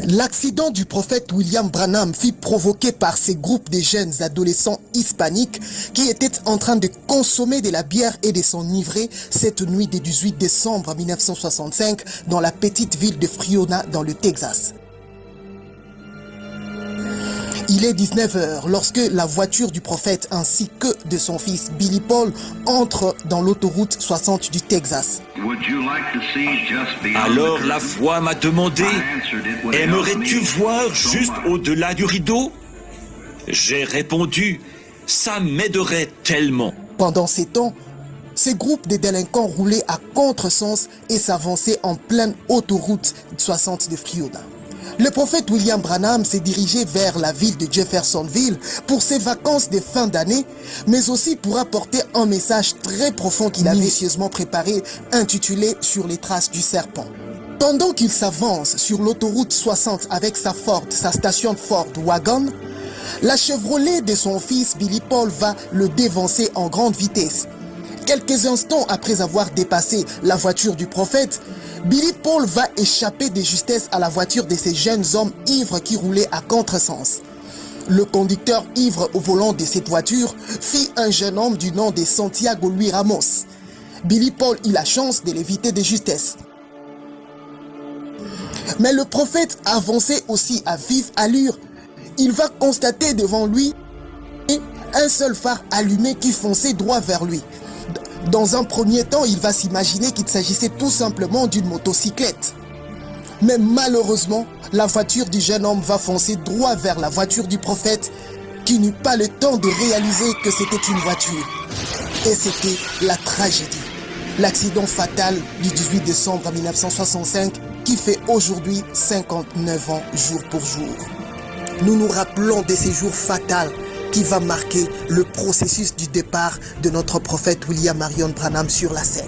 L'accident du prophète William Branham fut provoqué par ces groupes de jeunes adolescents hispaniques qui étaient en train de consommer de la bière et de s'enivrer cette nuit du 18 décembre 1965 dans la petite ville de Friona dans le Texas. Il est 19h lorsque la voiture du prophète ainsi que de son fils Billy Paul entre dans l'autoroute 60 du Texas. Alors la voix m'a demandé, aimerais-tu voir juste au-delà du rideau? J'ai répondu, ça m'aiderait tellement. Pendant ces temps, ces groupes de délinquants roulaient à contresens et s'avançaient en pleine autoroute 60 de Friona. Le prophète William Branham s'est dirigé vers la ville de Jeffersonville pour ses vacances de fin d'année, mais aussi pour apporter un message très profond qu'il avait minutieusement préparé, intitulé « Sur les traces du serpent ». Pendant qu'il s'avance sur l'autoroute 60 avec sa Ford, sa station Ford Wagon, la Chevrolet de son fils Billy Paul va le dévancer en grande vitesse. Quelques instants après avoir dépassé la voiture du prophète, Billy Paul va échapper de justesse à la voiture de ces jeunes hommes ivres qui roulaient à contresens. Le conducteur ivre au volant de cette voiture fit un jeune homme du nom de Santiago Luis Ramos. Billy Paul eut la chance de l'éviter de justesse. Mais le prophète avançait aussi à vive allure. Il va constater devant lui un seul phare allumé qui fonçait droit vers lui. Dans un premier temps, il va s'imaginer qu'il s'agissait tout simplement d'une motocyclette. Mais malheureusement, la voiture du jeune homme va foncer droit vers la voiture du prophète qui n'eut pas le temps de réaliser que c'était une voiture. Et c'était la tragédie. L'accident fatal du 18 décembre 1965 qui fait aujourd'hui 59 ans jour pour jour. Nous nous rappelons de ces jours fatals qui va marquer le processus du départ de notre prophète William Marion Branham sur la scène.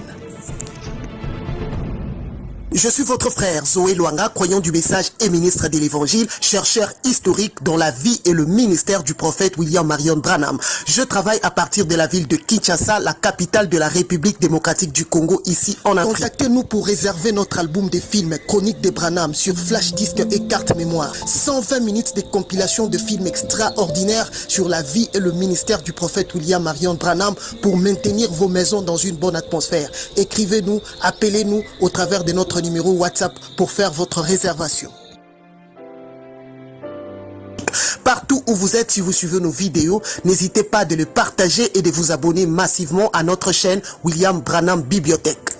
Je suis votre frère Zoé Luanga, croyant du message et ministre de l'évangile, chercheur historique dans la vie et le ministère du prophète William Marion Branham. Je travaille à partir de la ville de Kinshasa, la capitale de la République démocratique du Congo, ici en Afrique. Contactez-nous pour réserver notre album de films Chroniques de Branham sur flash disque et carte mémoire. 120 minutes de compilation de films extraordinaires sur la vie et le ministère du prophète William Marion Branham pour maintenir vos maisons dans une bonne atmosphère. Écrivez-nous, appelez-nous au travers de notre numéro WhatsApp pour faire votre réservation. Partout où vous êtes, si vous suivez nos vidéos, n'hésitez pas de le partager et de vous abonner massivement à notre chaîne William Branham Bibliothèque.